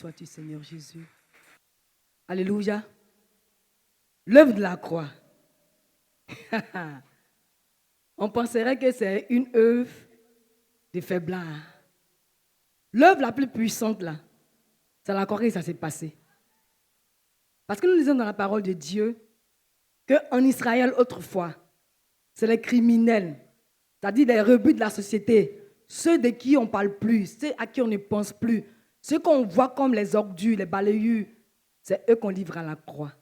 sois-tu, Seigneur Jésus. Alléluia. L'œuvre de la croix. On penserait que c'est une œuvre de faiblard. L'œuvre la plus puissante, là, c'est la croix que ça s'est passé. Parce que nous lisons dans la parole de Dieu qu'en Israël, autrefois, c'est les criminels, c'est-à-dire les rebuts de la société, ceux de qui on ne parle plus, ceux à qui on ne pense plus, ceux qu'on voit comme les ordures, les balayures, c'est eux qu'on livre à la croix.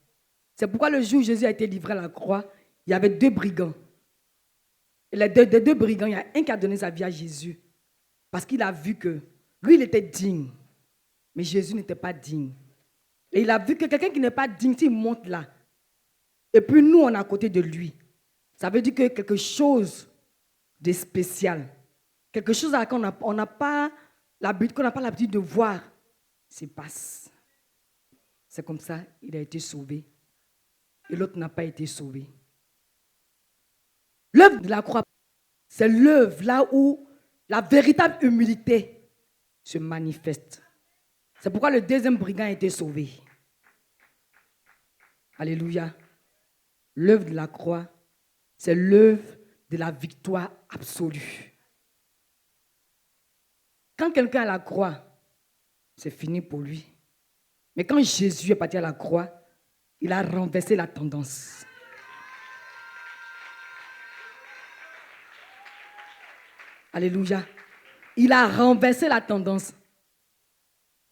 C'est pourquoi le jour où Jésus a été livré à la croix, il y avait deux brigands. Et des deux brigands, il y a un qui a donné sa vie à Jésus. Parce qu'il a vu que lui, il était digne. Mais Jésus n'était pas digne. Et il a vu que quelqu'un qui n'est pas digne, s'il monte là, et puis nous, on est à côté de lui, ça veut dire que quelque chose de spécial, quelque chose qu'on n'a pas l'habitude de voir, se passe. C'est comme ça, il a été sauvé. Et l'autre n'a pas été sauvé. L'œuvre de la croix, c'est l'œuvre là où la véritable humilité se manifeste. C'est pourquoi le deuxième brigand a été sauvé. Alléluia. L'œuvre de la croix, c'est l'œuvre de la victoire absolue. Quand quelqu'un est à la croix, c'est fini pour lui. Mais quand Jésus est parti à la croix, il a renversé la tendance. Alléluia. Il a renversé la tendance.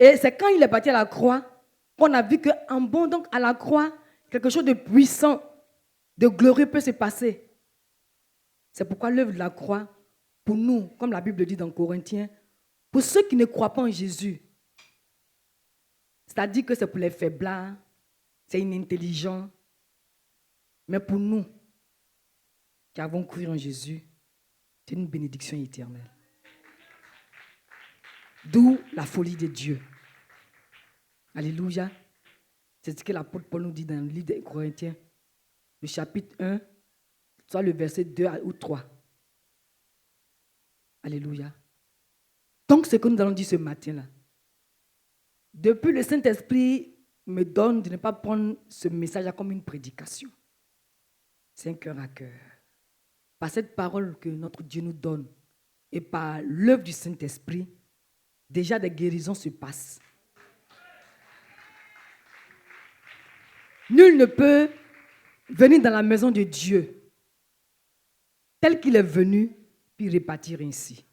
Et c'est quand il est parti à la croix qu'on a vu qu'en bon, donc à la croix, quelque chose de puissant, de glorieux peut se passer. C'est pourquoi l'œuvre de la croix, pour nous, comme la Bible dit dans Corinthiens, pour ceux qui ne croient pas en Jésus, c'est-à-dire que c'est pour les faiblards, c'est inintelligent, mais pour nous qui avons cru en Jésus, c'est une bénédiction éternelle. D'où la folie de Dieu. Alléluia. C'est ce que l'apôtre Paul nous dit dans le livre des Corinthiens, le chapitre 1, soit le verset 2 ou 3. Alléluia. Donc, ce que nous allons dire ce matin-là, depuis le Saint-Esprit me donne de ne pas prendre ce message comme une prédication. C'est un cœur à cœur. Par cette parole que notre Dieu nous donne et par l'œuvre du Saint-Esprit, déjà des guérisons se passent. Nul ne peut venir dans la maison de Dieu tel qu'il est venu, puis repartir ainsi.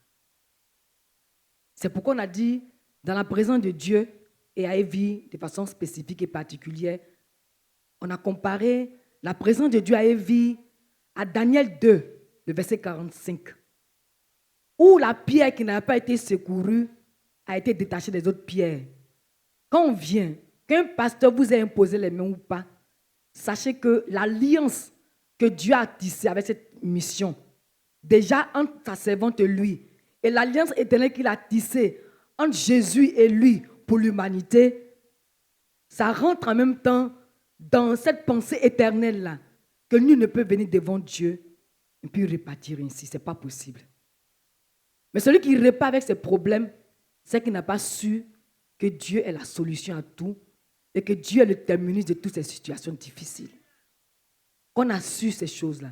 C'est pourquoi on a dit, dans la présence de Dieu et à Évie, de façon spécifique et particulière, on a comparé la présence de Dieu à Évie à Daniel 2, le verset 45, où la pierre qui n'a pas été secourue a été détachée des autres pierres. Quand on vient, qu'un pasteur vous ait imposé les mains ou pas, sachez que l'alliance que Dieu a tissée avec cette mission, déjà entre sa servante et lui, et l'alliance éternelle qu'il a tissée entre Jésus et lui pour l'humanité, ça rentre en même temps dans cette pensée éternelle-là, que nul ne peut venir devant Dieu et puis repartir ainsi. Ce n'est pas possible. Mais celui qui repart avec ses problèmes, c'est qu'il n'a pas su que Dieu est la solution à tout et que Dieu est le terminus de toutes ces situations difficiles. Quand on a su ces choses-là,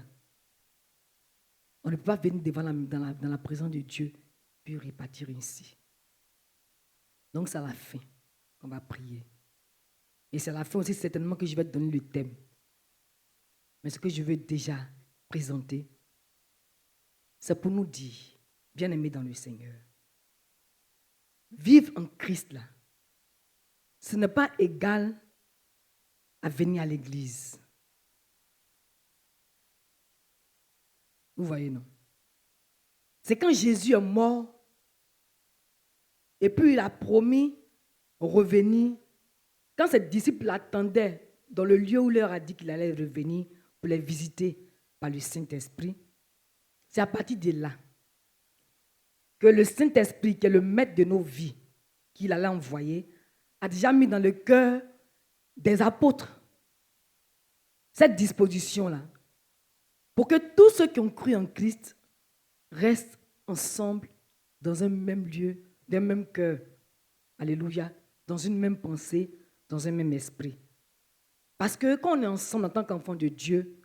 on ne peut pas venir dans la présence de Dieu puis repartir ainsi. Donc c'est à la fin qu'on va prier. Et c'est à la fin aussi certainement que je vais te donner le thème. Mais ce que je veux déjà présenter, c'est pour nous dire, bien-aimés dans le Seigneur, vivre en Christ là, ce n'est pas égal à venir à l'église. Vous voyez, non? C'est quand Jésus est mort et puis il a promis revenir. Quand ses disciples l'attendaient dans le lieu où il leur a dit qu'il allait revenir pour les visiter par le Saint-Esprit, c'est à partir de là que le Saint-Esprit, qui est le maître de nos vies, qu'il allait envoyer, a déjà mis dans le cœur des apôtres cette disposition-là, pour que tous ceux qui ont cru en Christ restent ensemble dans un même lieu, d'un même cœur. Alléluia. dans une même pensée, dans un même esprit. Parce que quand on est ensemble en tant qu'enfants de Dieu,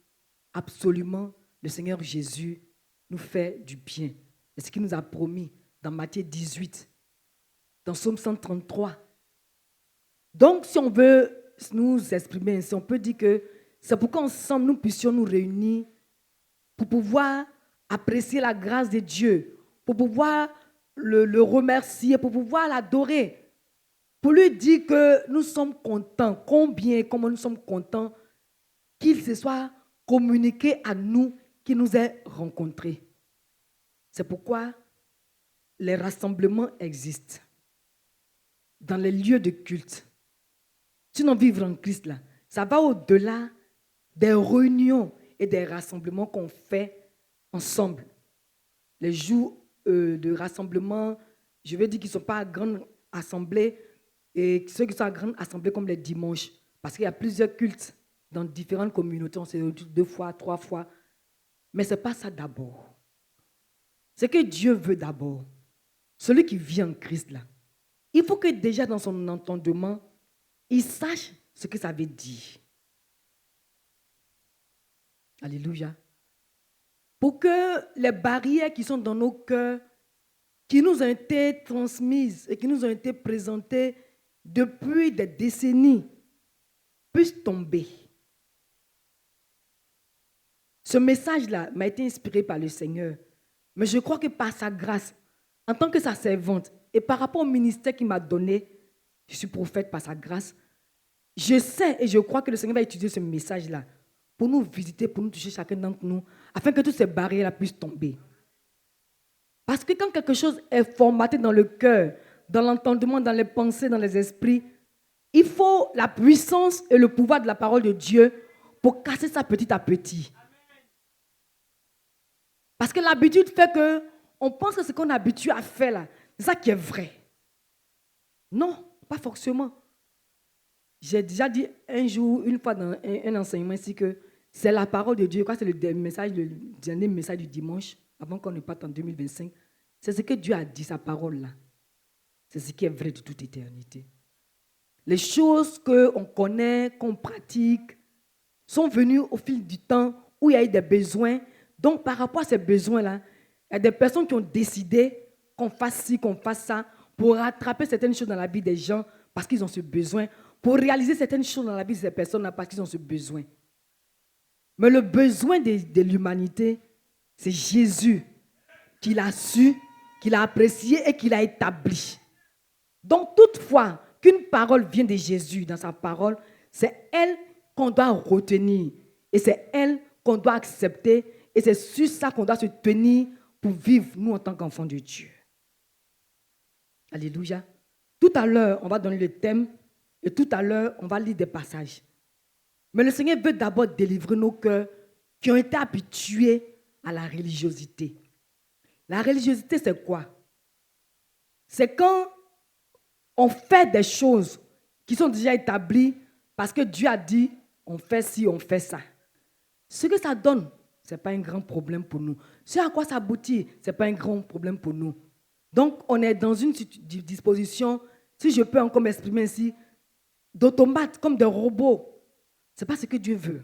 absolument, le Seigneur Jésus nous fait du bien. C'est ce qu'il nous a promis dans Matthieu 18, dans Psaume 133. Donc, si on veut nous exprimer ainsi, on peut dire que c'est pour qu'ensemble nous puissions nous réunir pour pouvoir apprécier la grâce de Dieu, pour pouvoir le remercier, pour pouvoir l'adorer, pour lui dire que nous sommes contents, comment nous sommes contents qu'il se soit communiqué à nous, qu'il nous ait rencontrés. C'est pourquoi les rassemblements existent dans les lieux de culte. Sinon, vivre en Christ, là, ça va au-delà des réunions et des rassemblements qu'on fait ensemble. Les jours de rassemblement, je veux dire qu'ils ne sont pas à grande assemblée, et ceux qui sont à grande assemblée comme les dimanches, parce qu'il y a plusieurs cultes dans différentes communautés, on s'est réunis 2 fois, 3 fois. Mais ce n'est pas ça d'abord. Ce que Dieu veut d'abord, celui qui vit en Christ, là, il faut que déjà dans son entendement, il sache ce que ça veut dire. Alléluia. Pour que les barrières qui sont dans nos cœurs, qui nous ont été transmises et qui nous ont été présentées depuis des décennies, puissent tomber. Ce message-là m'a été inspiré par le Seigneur. Mais je crois que par sa grâce, en tant que sa servante, et par rapport au ministère qu'il m'a donné, je suis prophète par sa grâce, je sais et je crois que le Seigneur va utiliser ce message-là pour nous visiter, pour nous toucher chacun d'entre nous, afin que toutes ces barrières-là puissent tomber. Parce que quand quelque chose est formaté dans le cœur, dans l'entendement, dans les pensées, dans les esprits, il faut la puissance et le pouvoir de la parole de Dieu pour casser ça petit à petit. Parce que l'habitude fait qu'on pense que ce qu'on est habitué à faire là, c'est ça qui est vrai. Non, pas forcément. J'ai déjà dit un jour, une fois dans un enseignement ici, que c'est la parole de Dieu. C'est le dernier message du dimanche, avant qu'on ne parte en 2025. C'est ce que Dieu a dit, sa parole là. C'est ce qui est vrai de toute éternité. Les choses qu'on connaît, qu'on pratique, sont venues au fil du temps où il y a eu des besoins. Donc, par rapport à ces besoins-là, il y a des personnes qui ont décidé qu'on fasse ci, qu'on fasse ça, pour rattraper certaines choses dans la vie des gens parce qu'ils ont ce besoin, pour réaliser certaines choses dans la vie de ces personnes-là parce qu'ils ont ce besoin. Mais le besoin de l'humanité, c'est Jésus qui l'a su, qui l'a apprécié et qui l'a établi. Donc, toutefois qu'une parole vient de Jésus dans sa parole, c'est elle qu'on doit retenir et c'est elle qu'on doit accepter et c'est sur ça qu'on doit se tenir pour vivre, nous, en tant qu'enfants de Dieu. Alléluia. Tout à l'heure, on va donner le thème et tout à l'heure, on va lire des passages. Mais le Seigneur veut d'abord délivrer nos cœurs qui ont été habitués à la religiosité. La religiosité, c'est quoi? C'est quand on fait des choses qui sont déjà établies parce que Dieu a dit, on fait ci, on fait ça. Ce que ça donne, ce n'est pas un grand problème pour nous. Ce à quoi ça aboutit, ce n'est pas un grand problème pour nous. Donc, on est dans une disposition, si je peux encore m'exprimer ainsi, d'automates, comme des robots. Ce n'est pas ce que Dieu veut.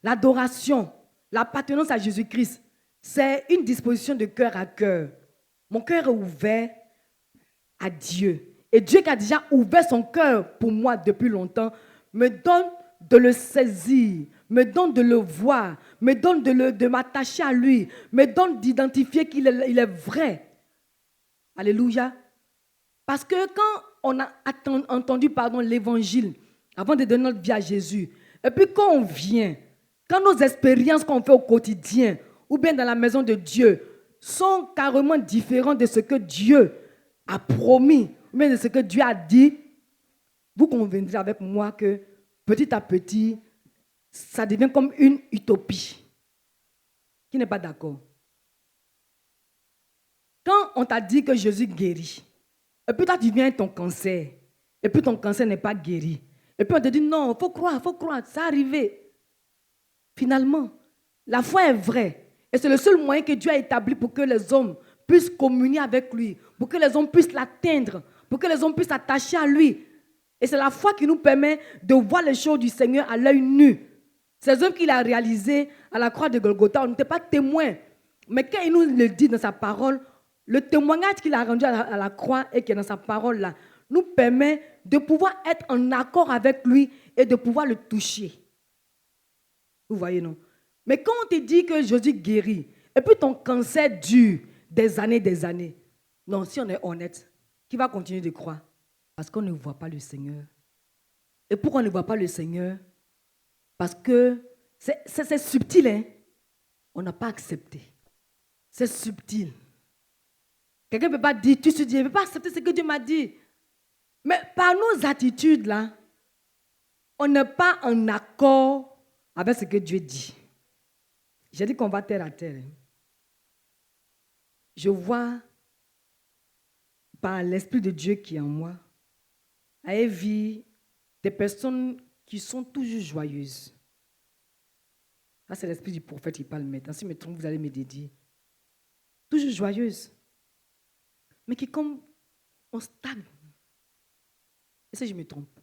L'adoration, l'appartenance à Jésus-Christ, c'est une disposition de cœur à cœur. Mon cœur est ouvert à Dieu. Et Dieu qui a déjà ouvert son cœur pour moi depuis longtemps, me donne de le saisir, me donne de le voir, me donne de m'attacher à lui, me donne d'identifier qu'il est vrai. Alléluia. Parce que quand on a entendu l'évangile, avant de donner notre vie à Jésus, et puis quand on vient, quand nos expériences qu'on fait au quotidien, ou bien dans la maison de Dieu, sont carrément différentes de ce que Dieu a promis, ou bien de ce que Dieu a dit, vous conviendrez avec moi que petit à petit, ça devient comme une utopie. Qui n'est pas d'accord? Quand on t'a dit que Jésus guérit, et puis toi tu viens avec ton cancer, et puis ton cancer n'est pas guéri, et puis on te dit non, il faut croire, ça est arrivé. Finalement, la foi est vraie, et c'est le seul moyen que Dieu a établi pour que les hommes puissent communier avec lui, pour que les hommes puissent l'atteindre pour que les hommes puissent s'attacher à lui. Et c'est la foi qui nous permet de voir les choses du Seigneur à l'œil nu. Ces œuvres qu'il a réalisées à la croix de Golgotha, on n'était pas témoins. Mais quand il nous le dit dans sa parole, le témoignage qu'il a rendu à la croix et qui est dans sa parole là, nous permet de pouvoir être en accord avec lui et de pouvoir le toucher. Vous voyez, non? Mais quand on te dit que Jésus guérit, et puis ton cancer dure des années, non, si on est honnête, qui va continuer de croire? Parce qu'on ne voit pas le Seigneur. Et pourquoi on ne voit pas le Seigneur? Parce que c'est subtil, hein? On n'a pas accepté. C'est subtil. Quelqu'un ne peut pas dire, tu te dis, je ne peux pas accepter ce que Dieu m'a dit. Mais par nos attitudes, là, on n'est pas en accord avec ce que Dieu dit. J'ai dit qu'on va terre à terre. Je vois, par l'Esprit de Dieu qui est en moi, à vie des personnes qui sont toujours joyeuses. Là, c'est l'Esprit du prophète qui parle maintenant. Si je me trompe, vous allez me dédier. Toujours joyeuses. Mais qui, comme on stagne. Et si je me trompe?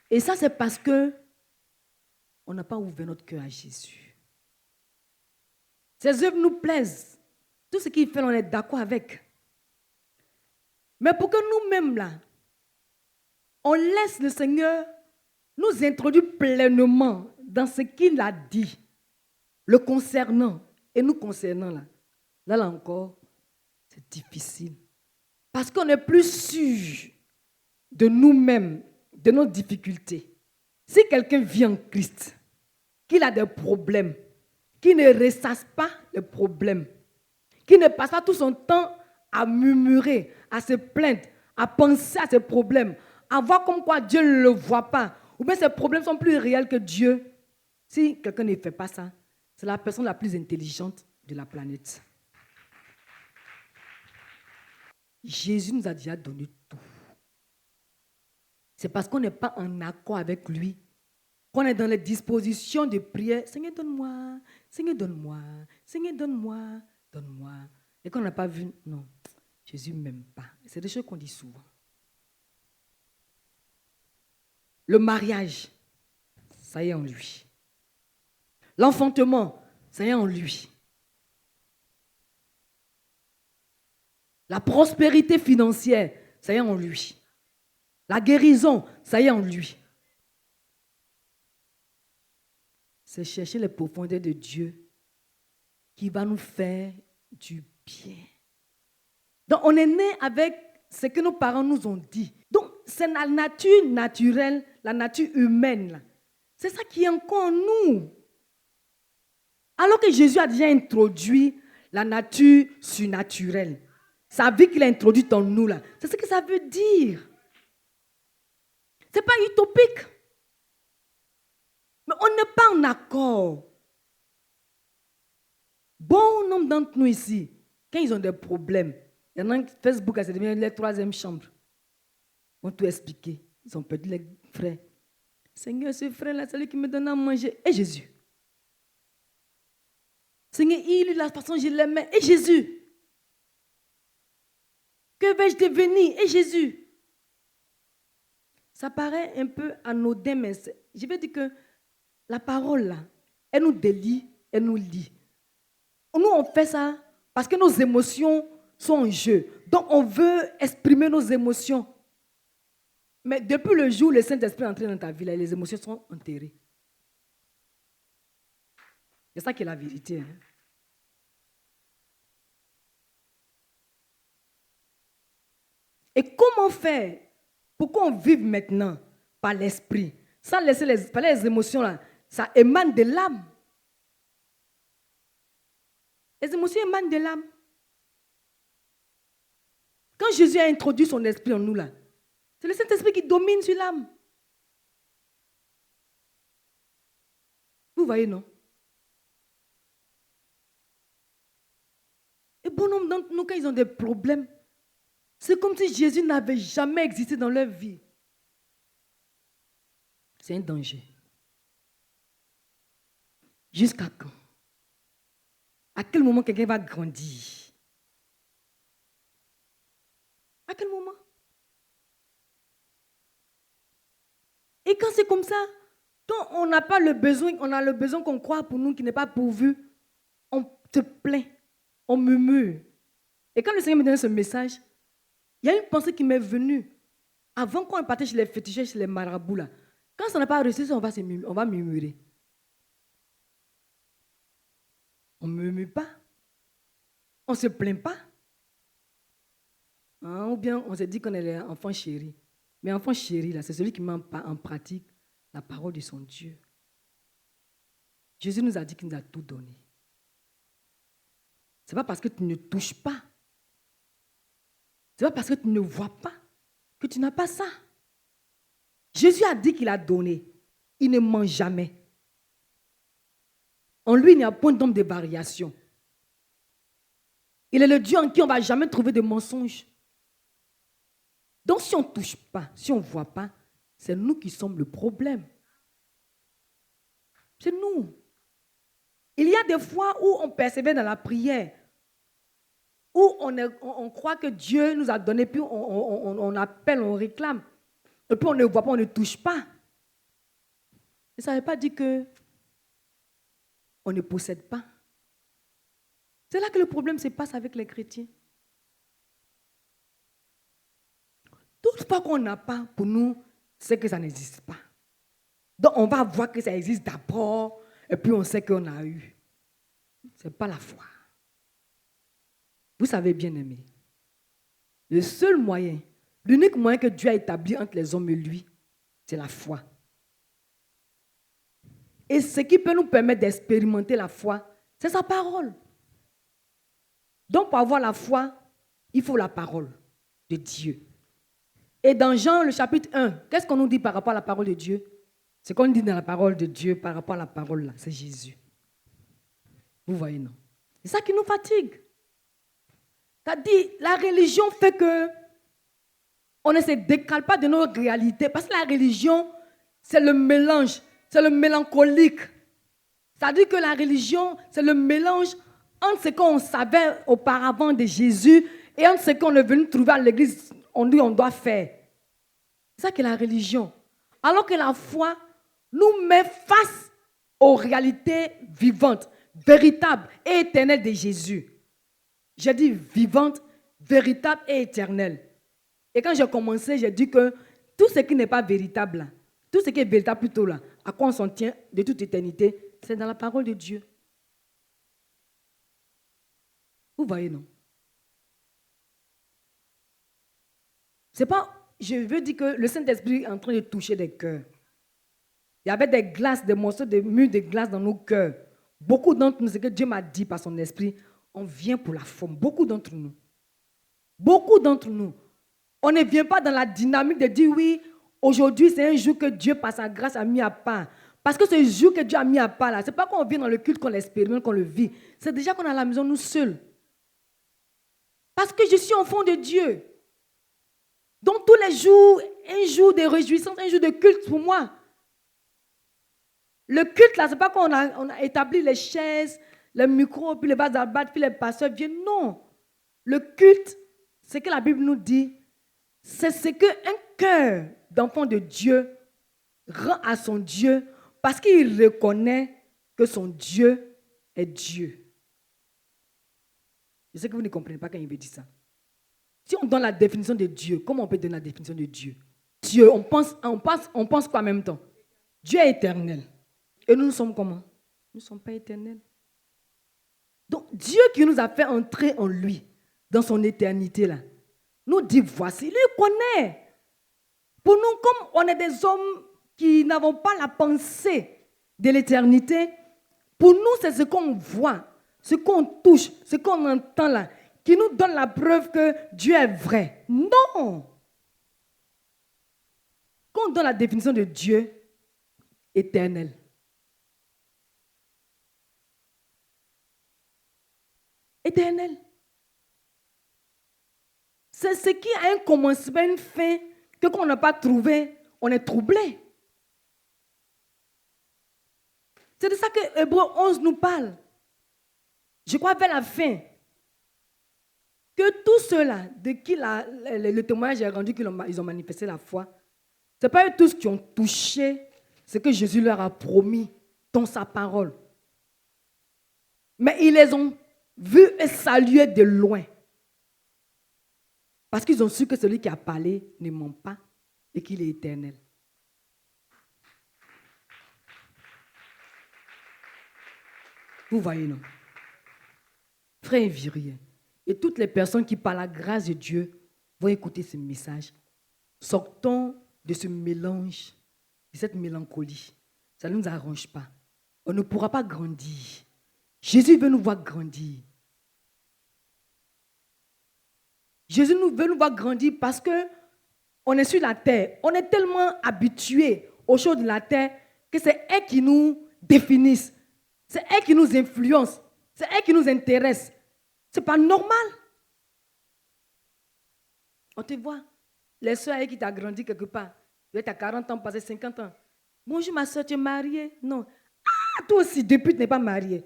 Et ça, c'est parce que on n'a pas ouvert notre cœur à Jésus. Ses œuvres nous plaisent. Tout ce qu'il fait, on est d'accord avec. Mais pour que nous-mêmes, là, on laisse le Seigneur nous introduire pleinement dans ce qu'il a dit, le concernant et nous concernant, là encore, c'est difficile. Parce qu'on n'est plus sûr de nous-mêmes, de nos difficultés. Si quelqu'un vit en Christ, qu'il a des problèmes, qui ne ressasse pas les problèmes, qui ne passe pas tout son temps à murmurer, à se plaindre, à penser à ses problèmes, à voir comme quoi Dieu ne le voit pas, ou bien ses problèmes sont plus réels que Dieu. Si quelqu'un ne fait pas ça, c'est la personne la plus intelligente de la planète. Jésus nous a déjà donné tout. C'est parce qu'on n'est pas en accord avec lui qu'on est dans les dispositions de prière. Seigneur, donne-moi, Seigneur, donne-moi, Seigneur, donne-moi, donne-moi. Et qu'on n'a pas vu, non, Jésus ne m'aime pas. C'est des choses qu'on dit souvent. Le mariage, ça y est en lui. L'enfantement, ça y est en lui. La prospérité financière, ça y est en lui. La guérison, ça y est en lui. C'est chercher les profondeurs de Dieu qui va nous faire du bien. Donc, on est né avec ce que nos parents nous ont dit. Donc, c'est la nature naturelle, la nature humaine, là. C'est ça qui est encore en nous. Alors que Jésus a déjà introduit la nature surnaturelle. Sa vie qu'il a introduite en nous, là. C'est ce que ça veut dire. Ce n'est pas utopique. Mais on n'est pas en accord. Bon nombre d'entre nous ici, quand ils ont des problèmes, il y en a un Facebook, c'est devenu la troisième chambre. Ils vont tout expliquer. Ils ont perdu les frères. Seigneur, ce frère-là, c'est lui qui me donne à manger. Et Jésus. Seigneur, il est la façon dont je l'aimais. Et Jésus. Que vais-je devenir? Et Jésus. Ça paraît un peu anodin, mais je veux dire que la parole, là, elle nous délie, elle nous lie. Nous, on fait ça parce que nos émotions sont en jeu. Donc, on veut exprimer nos émotions. Mais depuis le jour où le Saint-Esprit est entré dans ta vie, là, les émotions sont enterrées. C'est ça qui est la vérité. Hein? Et comment faire pour qu'on vive maintenant par l'esprit, sans laisser les émotions là, ça émane de l'âme. Les émotions émanent de l'âme. Quand Jésus a introduit son esprit en nous là, c'est le Saint-Esprit qui domine sur l'âme. Vous voyez, non? Et bon nombre d'entre nous, quand ils ont des problèmes, c'est comme si Jésus n'avait jamais existé dans leur vie. C'est un danger. Jusqu'à quand? À quel moment quelqu'un va grandir? À quel moment? Et quand c'est comme ça, quand on n'a pas le besoin, on a le besoin qu'on croit pour nous qui n'est pas pourvu, on te plaint, on murmure. Et quand le Seigneur me donne ce message, il y a une pensée qui m'est venue. Avant qu'on partait chez les fétichistes, chez les marabouts, là, quand ça n'a pas réussi, on va murmurer. On ne murmure pas. On ne se plaint pas. Hein, ou bien on se dit qu'on est les enfants chéris. Mais enfant chéri, là, c'est celui qui met en pratique la parole de son Dieu. Jésus nous a dit qu'il nous a tout donné. Ce n'est pas parce que tu ne touches pas. Ce n'est pas parce que tu ne vois pas que tu n'as pas ça. Jésus a dit qu'il a donné. Il ne ment jamais. En lui, il n'y a point d'ombre de variation. Il est le Dieu en qui on ne va jamais trouver de mensonges. Donc si on ne touche pas, si on ne voit pas, c'est nous qui sommes le problème. C'est nous. Il y a des fois où on persévère dans la prière, où on croit que Dieu nous a donné, puis on appelle, on réclame, et puis on ne voit pas, on ne touche pas. Et ça ne veut pas dire qu'on ne possède pas. C'est là que le problème se passe avec les chrétiens. Toute fois qu'on n'a pas, pour nous, c'est que ça n'existe pas. Donc on va voir que ça existe d'abord, et puis on sait qu'on a eu. Ce n'est pas la foi. Vous savez bien aimé, le seul moyen, l'unique moyen que Dieu a établi entre les hommes et lui, c'est la foi. Et ce qui peut nous permettre d'expérimenter la foi, c'est sa parole. Donc pour avoir la foi, il faut la parole de Dieu. Et dans Jean, le chapitre 1, qu'est-ce qu'on nous dit par rapport à la parole de Dieu? Ce qu'on dit dans la parole de Dieu par rapport à la parole là, c'est Jésus. Vous voyez, non? C'est ça qui nous fatigue. C'est-à-dire, la religion fait que on ne se décale pas de nos réalités. Parce que la religion, c'est le mélange, c'est le mélancolique. C'est-à-dire que la religion, c'est le mélange entre ce qu'on savait auparavant de Jésus et entre ce qu'on est venu trouver à l'église, on dit on doit faire. C'est ça que la religion. Alors que la foi nous met face aux réalités vivantes, véritables et éternelles de Jésus. J'ai dit vivante, véritable et éternelle. Et quand j'ai commencé, j'ai dit que tout ce qui n'est pas véritable, là, tout ce qui est véritable plutôt, là, à quoi on s'en tient de toute éternité, c'est dans la parole de Dieu. Vous voyez, non? C'est pas, je veux dire que le Saint-Esprit est en train de toucher des cœurs. Il y avait des glaces, des morceaux de murs de glace dans nos cœurs. Beaucoup d'entre nous, ce que Dieu m'a dit par son esprit, on vient pour la forme. Beaucoup d'entre nous. Beaucoup d'entre nous. On ne vient pas dans la dynamique de dire oui, aujourd'hui c'est un jour que Dieu par sa grâce a mis à part. Parce que ce jour que Dieu a mis à part là, ce n'est pas qu'on vient dans le culte qu'on l'expérimente, qu'on le vit. C'est déjà qu'on est à la maison nous seuls. Parce que je suis enfant de Dieu. Donc tous les jours, un jour de réjouissance, un jour de culte pour moi. Le culte là, ce n'est pas qu'on a établi les chaises, les micros, puis les vases à battre, puis les pasteurs viennent. Non. Le culte, c'est que la Bible nous dit, c'est ce qu'un cœur d'enfant de Dieu rend à son Dieu parce qu'il reconnaît que son Dieu est Dieu. Je sais que vous ne comprenez pas quand il veut dire ça. Si on donne la définition de Dieu, comment on peut donner la définition de Dieu? Dieu, on pense quoi en même temps? Dieu est éternel. Et nous sommes comment? Nous ne sommes pas éternels. Donc Dieu qui nous a fait entrer en lui, dans son éternité là, nous dit voici, lui connaît. Pour nous, comme on est des hommes qui n'avons pas la pensée de l'éternité, pour nous c'est ce qu'on voit, ce qu'on touche, ce qu'on entend là, qui nous donne la preuve que Dieu est vrai. Non! Quand on donne la définition de Dieu, éternel. Éternel. C'est ce qui a un commencement, une fin, que qu'on n'a pas trouvé, on est troublé. C'est de ça que Hébreux 11 nous parle. je crois vers la fin, que tous ceux-là de qui le témoignage est rendu, qu'ils ont manifesté la foi, ce n'est pas eux tous qui ont touché ce que Jésus leur a promis dans sa parole. Mais ils les ont vus et salués de loin. Parce qu'ils ont su que celui qui a parlé ne ment pas et qu'il est éternel. Vous voyez, non? Frère Inviriens, et toutes les personnes qui, par la grâce de Dieu, vont écouter ce message, sortons de ce mélange, de cette mélancolie. Ça ne nous arrange pas. On ne pourra pas grandir. Jésus veut nous voir grandir. Jésus veut nous voir grandir parce qu'on est sur la terre. On est tellement habitué aux choses de la terre que c'est elles qui nous définissent. C'est elles qui nous influencent. C'est elles qui nous intéressent. Ce n'est pas normal. On te voit. Les soeurs qui t'ont grandi quelque part. Tu as 40 ans, passé 50 ans. Bonjour ma soeur, tu es mariée? Non. Ah, toi aussi, depuis tu n'es pas mariée.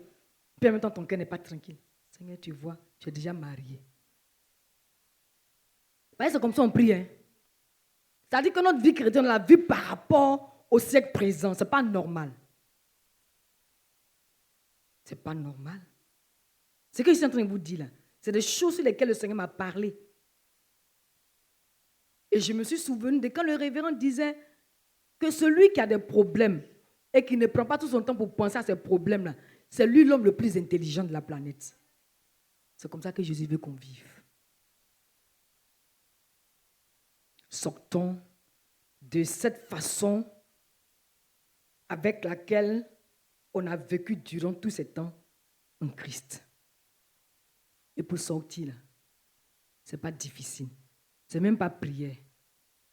Puis en même temps, ton cœur n'est pas tranquille. Seigneur, tu vois, tu es déjà mariée. C'est comme ça on prie. Hein? C'est-à-dire que notre vie chrétienne, on l'a vue par rapport au siècle présent. Ce n'est pas normal. Ce n'est pas normal. Ce que je suis en train de vous dire là, c'est des choses sur lesquelles le Seigneur m'a parlé. Et je me suis souvenu de quand le révérend disait que celui qui a des problèmes et qui ne prend pas tout son temps pour penser à ces problèmes-là, c'est lui l'homme le plus intelligent de la planète. C'est comme ça que Jésus veut qu'on vive. Sortons de cette façon avec laquelle on a vécu durant tous ces temps en Christ. Et pour sortir, là, ce n'est pas difficile. Ce n'est même pas prière.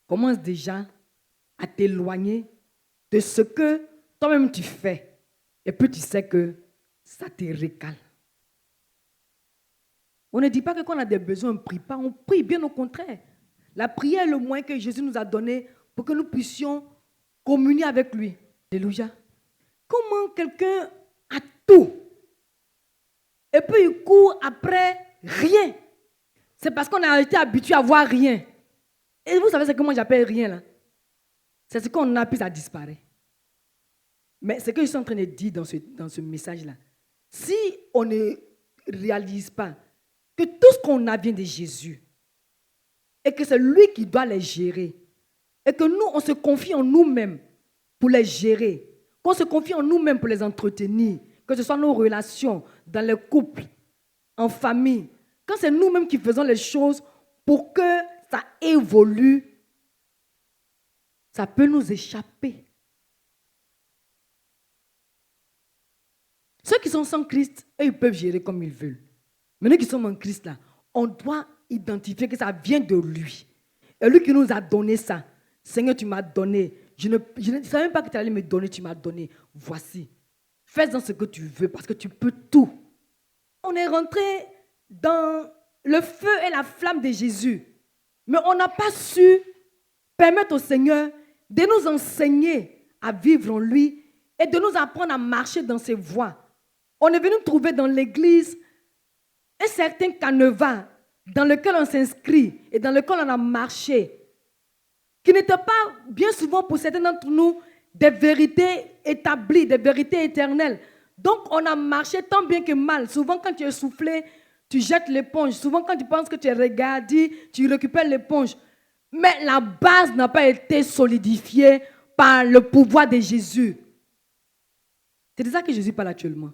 Commence déjà à t'éloigner de ce que toi-même tu fais. Et puis tu sais que ça te récale. On ne dit pas que quand on a des besoins, on ne prie pas. On prie, bien au contraire. La prière est le moyen que Jésus nous a donné pour que nous puissions communier avec lui. Alléluia. Comment quelqu'un a tout et puis il court après rien? C'est parce qu'on a été habitué à voir rien. Et vous savez ce que moi j'appelle rien là? C'est ce qu'on a plus à disparaître. Mais ce que je suis en train de dire dans ce message-là, si on ne réalise pas que tout ce qu'on a vient de Jésus et que c'est lui qui doit les gérer et que nous, on se confie en nous-mêmes pour les gérer, qu'on se confie en nous-mêmes pour les entretenir, que ce soit nos relations, dans le couple, en famille, quand c'est nous-mêmes qui faisons les choses pour que ça évolue, ça peut nous échapper. Ceux qui sont sans Christ, eux, ils peuvent gérer comme ils veulent. Mais nous qui sommes en Christ, là, on doit identifier que ça vient de lui. Et lui qui nous a donné ça. Seigneur, tu m'as donné. Je ne savais même pas que tu allais me donner, tu m'as donné. Voici. Fais-en ce que tu veux parce que tu peux tout. On est rentré dans le feu et la flamme de Jésus. Mais on n'a pas su permettre au Seigneur de nous enseigner à vivre en lui et de nous apprendre à marcher dans ses voies. On est venu trouver dans l'église un certain canevas dans lequel on s'inscrit et dans lequel on a marché, qui n'était pas, bien souvent pour certains d'entre nous, des vérités établies, des vérités éternelles. Donc on a marché tant bien que mal. Souvent quand tu es soufflé, tu jettes l'éponge. Souvent quand tu penses que tu es regardé, tu récupères l'éponge. Mais la base n'a pas été solidifiée par le pouvoir de Jésus. C'est de ça que Jésus parle actuellement.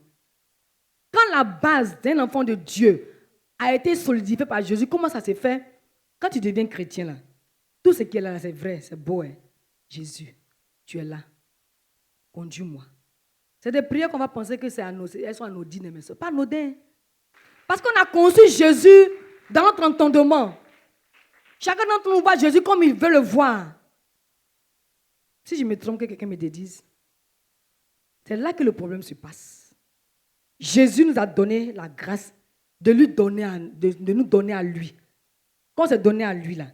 Quand la base d'un enfant de Dieu a été solidifiée par Jésus, comment ça s'est fait? Quand tu deviens chrétien, là, tout ce qui est là, c'est vrai, c'est beau. Hein? Jésus, tu es là. Conduis-moi. C'est des prières qu'on va penser que elles sont anodines, mais ce n'est pas anodin. Parce qu'on a conçu Jésus dans notre entendement. Chacun d'entre nous voit Jésus comme il veut le voir. Si je me trompe, que quelqu'un me dédise, c'est là que le problème se passe. Jésus nous a donné la grâce de nous donner à lui. Quand on s'est donné à lui, là,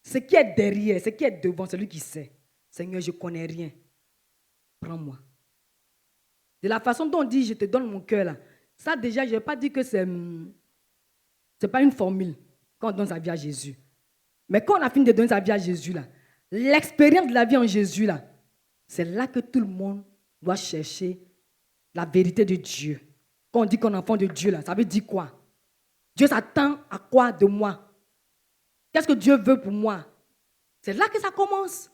ce qui est derrière, ce qui est devant, c'est lui qui sait. Seigneur, je ne connais rien. Prends-moi. De la façon dont on dit, je te donne mon cœur, là, Ça déjà, je ne vais pas dire que c'est pas une formule quand on donne sa vie à Jésus. Mais quand on a fini de donner sa vie à Jésus, là, l'expérience de la vie en Jésus, là, c'est là que tout le monde doit chercher la vérité de Dieu. Quand on dit qu'on est enfant de Dieu, là, ça veut dire quoi? Dieu s'attend à quoi de moi? Qu'est-ce que Dieu veut pour moi? C'est là que ça commence.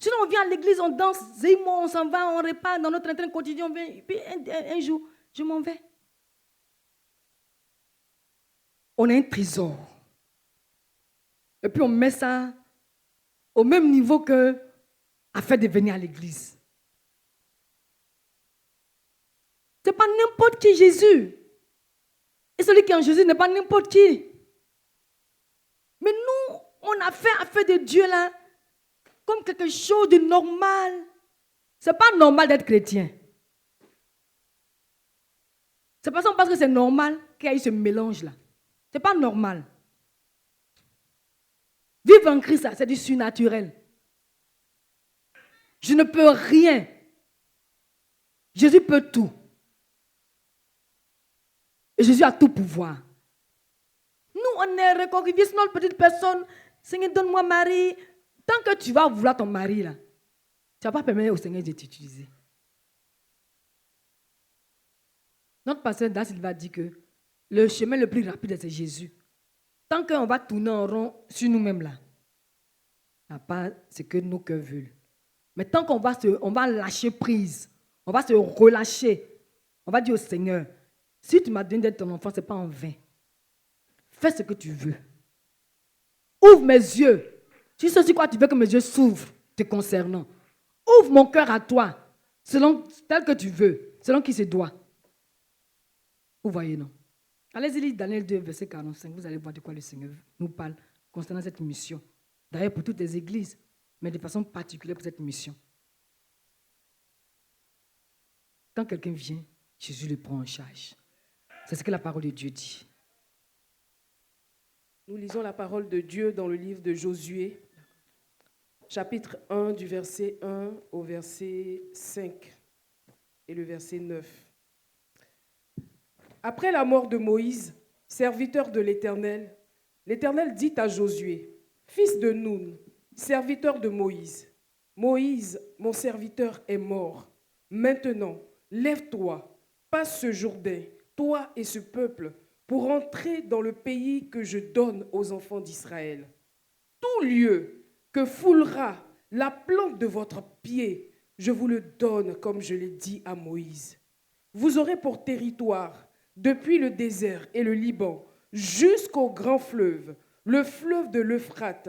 Sinon, on vient à l'église, on danse, on s'en va, on repart dans notre train quotidien, on vient, et puis un jour, je m'en vais. On a un trésor. Et puis on met ça au même niveau que afin de venir à l'église. Ce n'est pas n'importe qui Jésus. Et celui qui est en Jésus n'est pas n'importe qui. Mais nous, on a fait affaire de Dieu là comme quelque chose de normal. Ce n'est pas normal d'être chrétien. C'est pas ça parce que c'est normal qu'il y a eu ce mélange-là. Ce n'est pas normal. Vivre en Christ, c'est du surnaturel. Je ne peux rien. Jésus peut tout. Et Jésus a tout pouvoir. Nous, on est recroquevillés sur notre petite personne. Seigneur, donne-moi Marie. Tant que tu vas vouloir ton mari, là, tu ne vas pas permettre au Seigneur de t'utiliser. Notre pasteur David va dire que le chemin le plus rapide, c'est Jésus. Tant qu'on va tourner en rond sur nous-mêmes, là, ce n'est pas ce que nos cœurs veulent. Mais tant qu'on va lâcher prise, on va se relâcher, on va dire au Seigneur, si tu m'as donné d'être ton enfant, ce n'est pas en vain. Fais ce que tu veux. Ouvre mes yeux. Si c'est quoi tu veux que mes yeux s'ouvrent te concernant. Ouvre mon cœur à toi, tel que tu veux, selon qui se doit. Vous voyez, non? Allez-y, lire Daniel 2, verset 45. Vous allez voir de quoi le Seigneur nous parle concernant cette mission. D'ailleurs, pour toutes les églises, mais de façon particulière pour cette mission. Quand quelqu'un vient, Jésus le prend en charge. C'est ce que la parole de Dieu dit. Nous lisons la parole de Dieu dans le livre de Josué, chapitre 1, du verset 1 au verset 5 et le verset 9. Après la mort de Moïse, serviteur de l'Éternel, l'Éternel dit à Josué, fils de Nun, serviteur de Moïse, Moïse, mon serviteur, est mort. Maintenant, lève-toi, passe ce Jourdain, toi et ce peuple, pour entrer dans le pays que je donne aux enfants d'Israël. Tout lieu que foulera la plante de votre pied, je vous le donne comme je l'ai dit à Moïse. Vous aurez pour territoire, depuis le désert et le Liban, jusqu'au grand fleuve, le fleuve de l'Euphrate,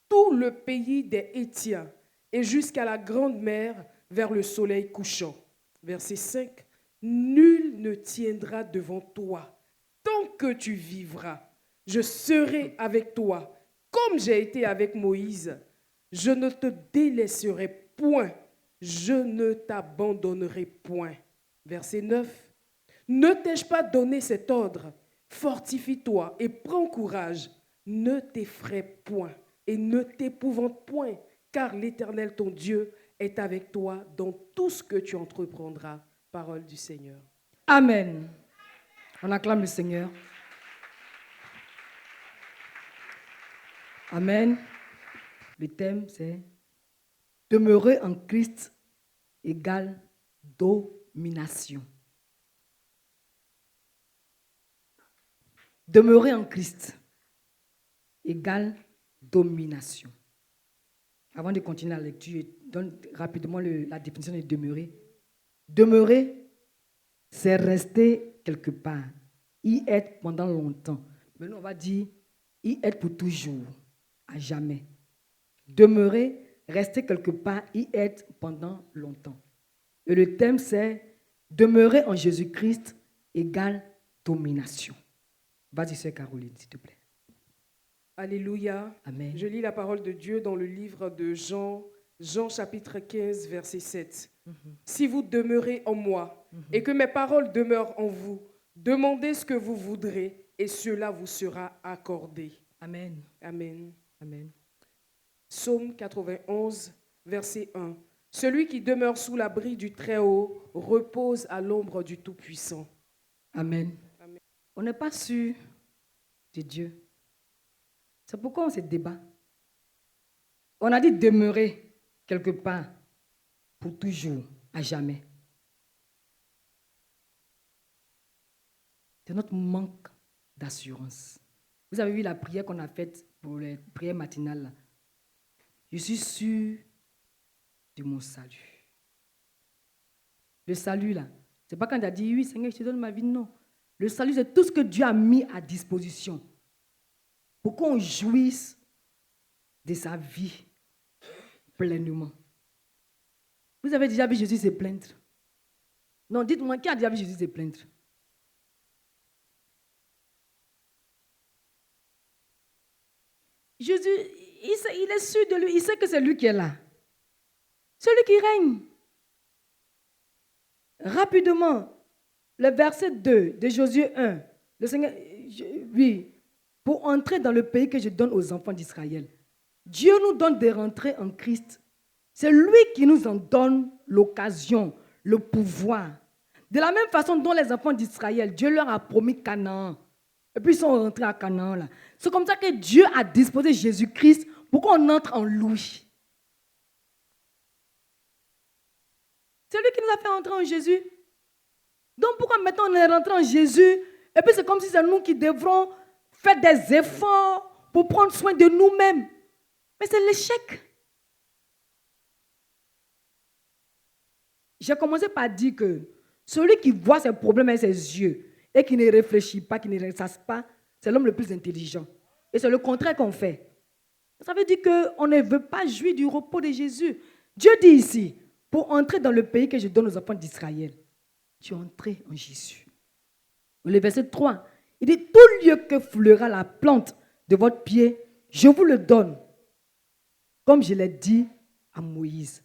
tout le pays des Hétiens, et jusqu'à la grande mer vers le soleil couchant. Verset 5. Nul ne tiendra devant toi. Tant que tu vivras, je serai avec toi, comme j'ai été avec Moïse. Je ne te délaisserai point, je ne t'abandonnerai point. Verset 9. Ne t'ai-je pas donné cet ordre? Fortifie-toi et prends courage. Ne t'effraie point et ne t'épouvante point, car l'Éternel, ton Dieu, est avec toi dans tout ce que tu entreprendras. Parole du Seigneur. Amen. On acclame le Seigneur. Amen. Le thème, c'est demeurer en Christ égale domination. Demeurer en Christ égale domination. Avant de continuer la lecture, je donne rapidement la définition de demeurer. Demeurer, c'est rester quelque part, y être pendant longtemps. Maintenant, on va dire y être pour toujours, à jamais. Demeurer, rester quelque part, y être pendant longtemps. Et le thème, c'est demeurer en Jésus-Christ égale domination. Vas-y, sœur Caroline, s'il te plaît. Alléluia. Amen. Je lis la parole de Dieu dans le livre de Jean, chapitre 15, verset 7. Si vous demeurez en moi et que mes paroles demeurent en vous, demandez ce que vous voudrez et cela vous sera accordé. Amen. Amen. Amen. Psaume 91, verset 1. Celui qui demeure sous l'abri du Très-Haut repose à l'ombre du Tout-Puissant. Amen. Amen. On n'est pas sûr de Dieu. C'est pourquoi on se débat. On a dit demeurer quelque part pour toujours, à jamais. C'est notre manque d'assurance. Vous avez vu la prière qu'on a faite pour les prières matinales là. Je suis sûr de mon salut. Le salut là, c'est pas quand tu as dit oui Seigneur, je te donne ma vie, non. Le salut, c'est tout ce que Dieu a mis à disposition pour qu'on jouisse de sa vie pleinement. Vous avez déjà vu Jésus se plaindre? Non, dites-moi, qui a déjà vu Jésus se plaindre? Jésus, il est sûr de lui, il sait que c'est lui qui est là. Celui qui règne. Rapidement, le verset 2 de Josué 1, le Seigneur, oui, pour entrer dans le pays que je donne aux enfants d'Israël. Dieu nous donne de rentrer en Christ. C'est lui qui nous en donne l'occasion, le pouvoir. De la même façon dont les enfants d'Israël, Dieu leur a promis Canaan. Et puis ils sont rentrés à Canaan là. C'est comme ça que Dieu a disposé Jésus-Christ pour qu'on entre en lui. C'est lui qui nous a fait entrer en Jésus. Donc pourquoi maintenant on est rentré en Jésus et puis c'est comme si c'est nous qui devrons faire des efforts pour prendre soin de nous-mêmes. Mais c'est l'échec. J'ai commencé par dire que celui qui voit ses problèmes avec ses yeux et qui ne réfléchit pas, qui ne ressasse pas, c'est l'homme le plus intelligent. Et c'est le contraire qu'on fait. Ça veut dire qu'on ne veut pas jouir du repos de Jésus. Dieu dit ici, pour entrer dans le pays que je donne aux enfants d'Israël, tu es entré en Jésus. Le verset 3, il dit, tout lieu que fleura la plante de votre pied, je vous le donne, comme je l'ai dit à Moïse.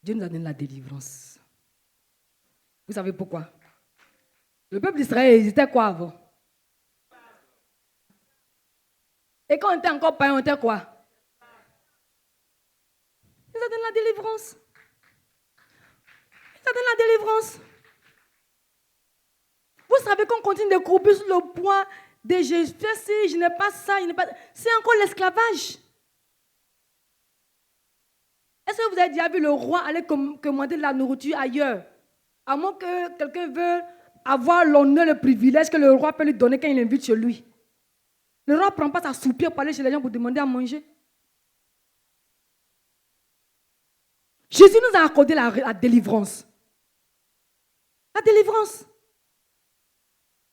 Dieu nous a donné la délivrance. Vous savez pourquoi? Le peuple d'Israël hésitait quoi avant? Et quand on était encore païen, on était quoi? Il nous a donné la délivrance. Il nous a donné la délivrance. Vous savez qu'on continue de couper sous le poids de je n'ai pas ça, je n'ai pas... C'est encore l'esclavage. Est-ce que vous avez déjà vu le roi aller commander de la nourriture ailleurs? À moins que quelqu'un veuille avoir l'honneur, le privilège que le roi peut lui donner quand il l'invite chez lui. Le roi ne prend pas sa soupière pour aller chez les gens pour demander à manger. Jésus nous a accordé la délivrance. La délivrance.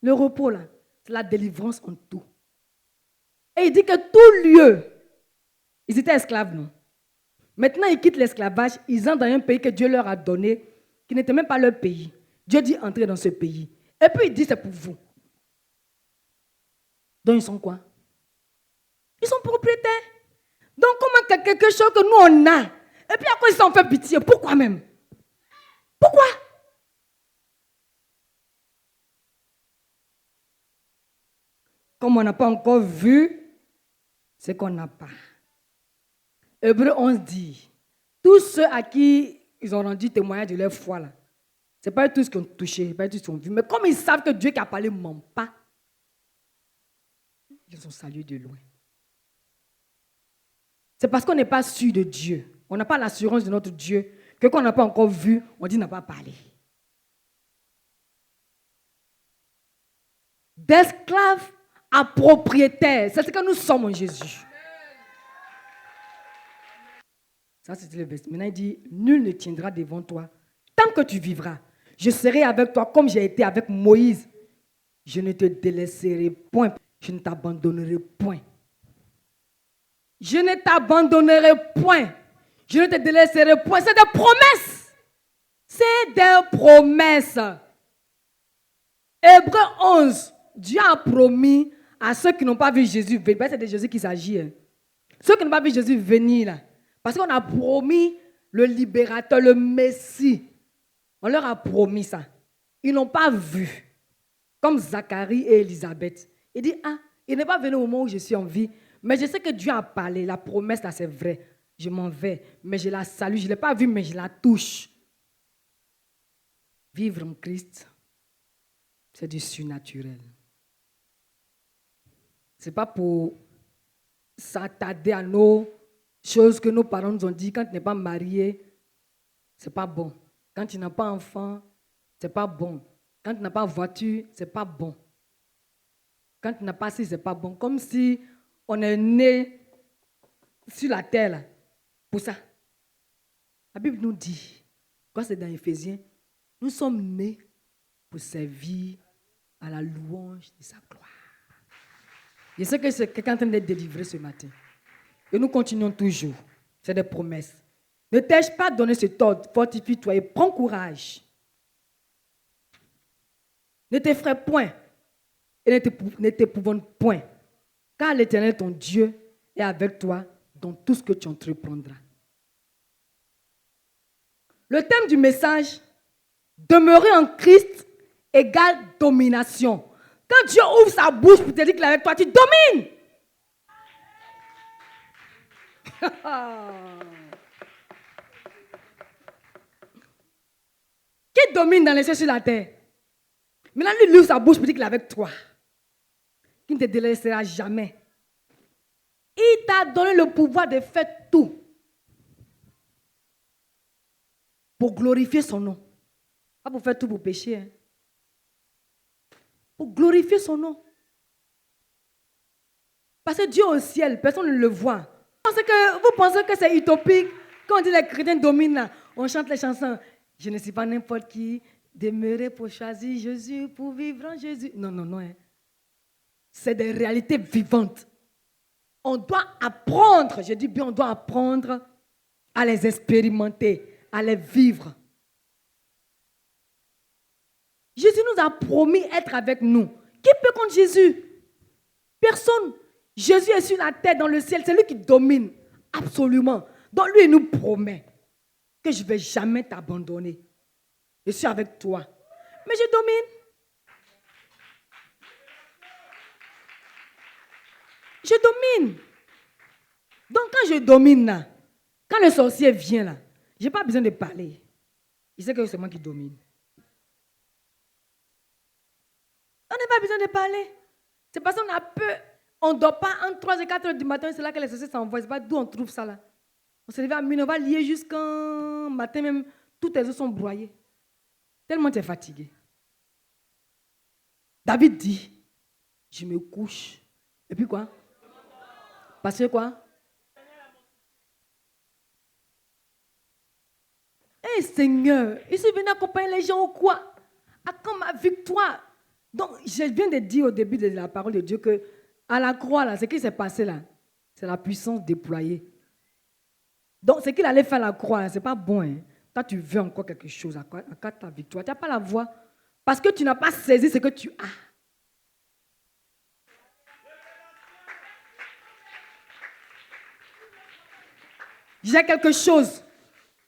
Le repos, là, c'est la délivrance en tout. Et il dit que tout lieu, ils étaient esclaves, non? Maintenant, ils quittent l'esclavage, ils entrent dans un pays que Dieu leur a donné, qui n'était même pas leur pays. Dieu dit entrez dans ce pays. Et puis il dit c'est pour vous. Donc ils sont quoi? Ils sont propriétaires. Donc comment quelque chose que nous on a, et puis après ils s'en fait pitié. Pourquoi même? Pourquoi? Comme on n'a pas encore vu, c'est qu'on n'a pas. Hébreux 11 dit, tous ceux à qui ils ont rendu témoignage de leur foi, là, ce n'est pas tous qui ont touché, pas tous qui ont vu, mais comme ils savent que Dieu qui a parlé ne ment pas, ils sont salués de loin. C'est parce qu'on n'est pas sûr de Dieu, on n'a pas l'assurance de notre Dieu, que qu'on n'a pas encore vu, on dit qu'il n'a pas parlé. D'esclaves à propriétaires, c'est ce que nous sommes en Jésus. Ça, c'était le verset. Maintenant, il dit, nul ne tiendra devant toi tant que tu vivras. Je serai avec toi comme j'ai été avec Moïse. Je ne te délaisserai point. Je ne t'abandonnerai point. Je ne t'abandonnerai point. Je ne te délaisserai point. C'est des promesses. C'est des promesses. Hébreux 11. Dieu a promis à ceux qui n'ont pas vu Jésus venir. C'est de Jésus qu'il s'agit. Hein. Ceux qui n'ont pas vu Jésus venir là. Parce qu'on a promis le libérateur, le Messie. On leur a promis ça. Ils n'ont pas vu. Comme Zacharie et Élisabeth. Il dit, il n'est pas venu au moment où je suis en vie, mais je sais que Dieu a parlé. La promesse là, c'est vrai. je m'en vais, mais je la salue. Je ne l'ai pas vue, mais je la touche. Vivre en Christ, c'est du surnaturel. Ce n'est pas pour s'attarder à nos choses que nos parents nous ont dit. Quand tu n'es pas marié, ce n'est pas bon. Quand tu n'as pas d'enfant, ce n'est pas bon. Quand tu n'as pas de voiture, ce n'est pas bon. Quand tu n'as pas ci, ce n'est pas bon. Comme si on est né sur la terre là, pour ça. La Bible nous dit, quand c'est dans Éphésiens, nous sommes nés pour servir à la louange de sa gloire. Je sais que c'est quelqu'un en train d'être délivré ce matin. Et nous continuons toujours. C'est des promesses. Ne t'ai-je pas donné cet ordre? Fortifie-toi et prends courage. Ne t'effraie point et ne t'épouvante point. Car l'Éternel, ton Dieu, est avec toi dans tout ce que tu entreprendras. Le thème du message, demeurer en Christ égale domination. Quand Dieu ouvre sa bouche pour te dire qu'il est avec toi, tu domines. Qui domine dans les cieux sur la terre? Maintenant, lui ouvre sa bouche pour dire qu'il est avec toi. Qui ne te délaissera jamais. Il t'a donné le pouvoir de faire tout pour glorifier son nom. Pas pour faire tout pour pécher. Hein. Pour glorifier son nom. Parce que Dieu au ciel, personne ne le voit. Vous pensez que c'est utopique? Quand on dit les chrétiens dominent là, on chante les chansons. Je ne suis pas n'importe qui. Demeurer pour choisir Jésus, pour vivre en Jésus. Non, non, non. Hein. C'est des réalités vivantes. On doit apprendre, je dis bien, on doit apprendre à les expérimenter, à les vivre. Jésus nous a promis être avec nous. Qui peut contre Jésus? Personne. Jésus est sur la terre, dans le ciel. C'est lui qui domine. Absolument. Donc lui, il nous promet que je ne vais jamais t'abandonner. Je suis avec toi. Mais je domine. Je domine. Donc quand je domine là, quand le sorcier vient là, je n'ai pas besoin de parler. Il sait que c'est moi qui domine. On n'a pas besoin de parler. C'est parce qu'on a peur. On ne dort pas entre 3 et 4 heures du matin, c'est là que les sorciers s'envoient. C'est pas d'où on trouve ça là. On se lève à minuit, on va lier jusqu'au matin même. Tous tes os sont broyés. Tellement tu es fatigué. David dit, je me couche. Et puis quoi? Parce que quoi? Hey Seigneur, je suis venu accompagner les gens ou quoi? À quand ma victoire? Donc, je viens de dire au début de la parole de Dieu que à la croix, là, ce qui s'est passé là, c'est la puissance déployée. Donc, ce qu'il allait faire à la croix, ce n'est pas bon. Hein. Toi, tu veux encore quelque chose à quoi ta victoire. Tu n'as pas la voix. Parce que tu n'as pas saisi ce que tu as. J'ai quelque chose.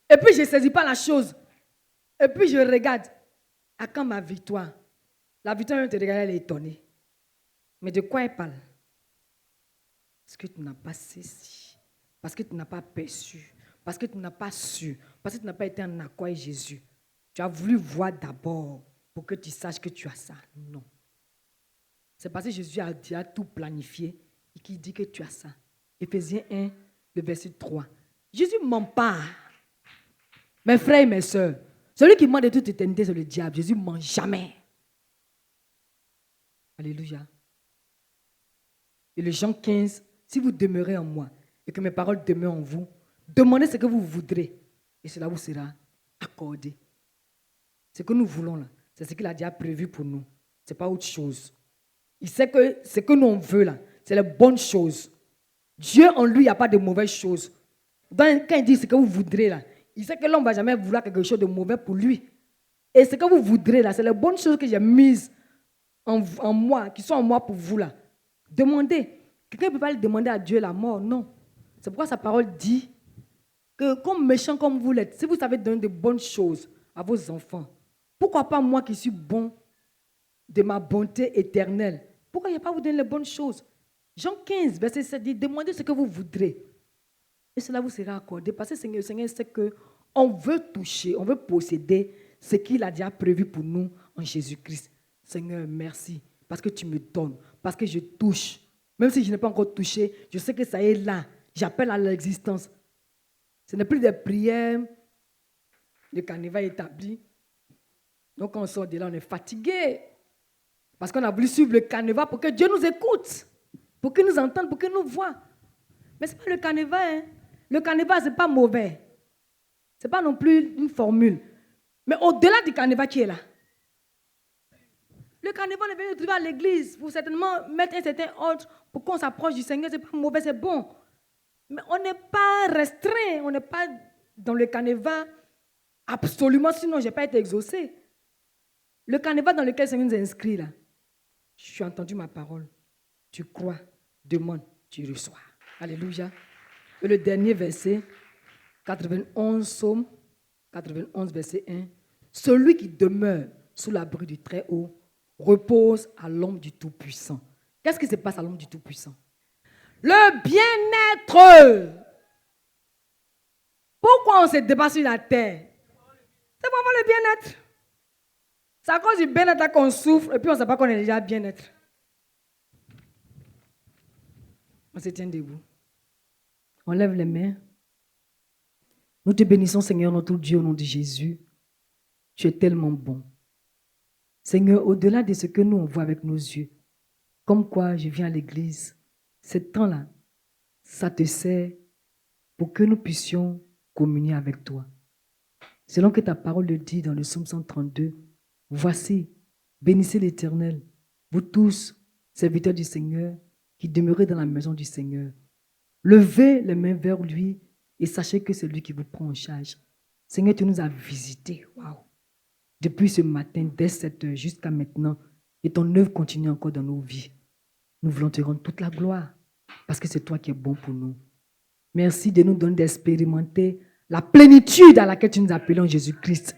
Et puis, je ne saisis pas la chose. Et puis, je regarde. À quand ma victoire? La victoire, elle te regarde, elle est étonnée. Mais de quoi elle parle? Parce que tu n'as pas saisi. Parce que tu n'as pas perçu. Parce que tu n'as pas su. Parce que tu n'as pas été en accord avec Jésus. Tu as voulu voir d'abord pour que tu saches que tu as ça. Non. C'est parce que Jésus a déjà tout planifié et qu'il dit que tu as ça. Éphésiens 1, le verset 3. Jésus ne ment pas. Mes frères et mes sœurs, celui qui ment de toute éternité, c'est le diable. Jésus ne ment jamais. Alléluia. Et le Jean 15, si vous demeurez en moi et que mes paroles demeurent en vous, demandez ce que vous voudrez et cela vous sera accordé. Ce que nous voulons là, c'est ce qu'il a déjà prévu pour nous. Ce n'est pas autre chose. Il sait que ce que nous on veut là, c'est les bonnes choses. Dieu en lui, il n'y a pas de mauvaises choses. Quand il dit ce que vous voudrez là, il sait que l'homme ne va jamais vouloir quelque chose de mauvais pour lui. Et ce que vous voudrez là, c'est les bonnes choses que j'ai mises en moi, qui sont en moi pour vous là. Demandez. Quelqu'un ne peut pas demander à Dieu la mort, non. C'est pourquoi sa parole dit que comme méchant comme vous l'êtes, si vous savez donner de bonnes choses à vos enfants, pourquoi pas moi qui suis bon de ma bonté éternelle? Pourquoi il n'y a pas vous donner les bonnes choses? Jean 15, verset 7 dit, demandez ce que vous voudrez. et cela vous sera accordé. Parce que le Seigneur sait qu'on veut toucher, on veut posséder ce qu'il a déjà prévu pour nous en Jésus-Christ. Seigneur, merci, parce que tu me donnes, parce que je touche. Même si je n'ai pas encore touché, je sais que ça est là. J'appelle à l'existence. Ce n'est plus des prières, le carnaval est établi. Donc quand on sort de là, on est fatigué. Parce qu'on a voulu suivre le carnaval pour que Dieu nous écoute, pour qu'il nous entende, pour qu'il nous voie. Mais ce n'est pas le carnaval. Hein. Le carnaval, ce n'est pas mauvais. Ce n'est pas non plus une formule. Mais au-delà du carnaval qui est là, le carnaval est venu nous trouver à l'église pour certainement mettre un certain ordre pour qu'on s'approche du Seigneur. Ce n'est pas mauvais, c'est bon. Mais on n'est pas restreint, on n'est pas dans le carnaval absolument, sinon je n'ai pas été exaucé. Le carnaval dans lequel le Seigneur nous a inscrits là, tu as entendu ma parole, tu crois, demande, tu reçois. Alléluia. Et le dernier verset, 91, Psaume 91, verset 1. Celui qui demeure sous l'abri du Très-Haut repose à l'ombre du Tout-Puissant. Qu'est-ce qui se passe à l'ombre du Tout-Puissant? Le bien-être. Pourquoi on se débat sur la terre? C'est vraiment le bien-être. C'est à cause du bien-être qu'on souffre et puis on ne sait pas qu'on est déjà bien-être. On se tient debout. On lève les mains. Nous te bénissons, Seigneur, notre Dieu, au nom de Jésus. Tu es tellement bon. Seigneur, au-delà de ce que nous on voit avec nos yeux, comme quoi je viens à l'église, ce temps-là, ça te sert pour que nous puissions communier avec toi. Selon que ta parole le dit dans le psaume 132, voici, bénissez l'Éternel, vous tous, serviteurs du Seigneur, qui demeurez dans la maison du Seigneur. Levez les mains vers lui et sachez que c'est lui qui vous prend en charge. Seigneur, tu nous as visités. Waouh! Depuis ce matin, dès 7 heures jusqu'à maintenant, et ton œuvre continue encore dans nos vies. Nous voulons te rendre toute la gloire parce que c'est toi qui es bon pour nous. Merci de nous donner d'expérimenter la plénitude à laquelle tu nous as appelés en Jésus-Christ.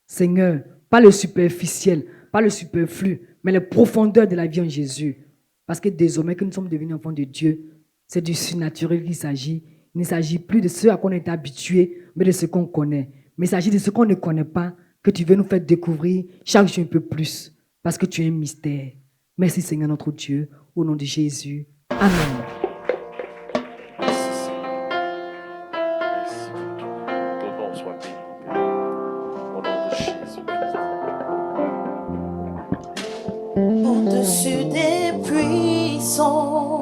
Seigneur, pas le superficiel, pas le superflu, mais les profondeurs de la vie en Jésus. Parce que désormais que nous sommes devenus enfants de Dieu, c'est du surnaturel qu'il s'agit. Il ne s'agit plus de ce à quoi on est habitué, mais de ce qu'on connaît. Mais il s'agit de ce qu'on ne connaît pas, que tu veux nous faire découvrir chaque jour un peu plus. Parce que tu es un mystère. Merci Seigneur notre Dieu, au nom de Jésus. Amen. Au-dessus des puissants,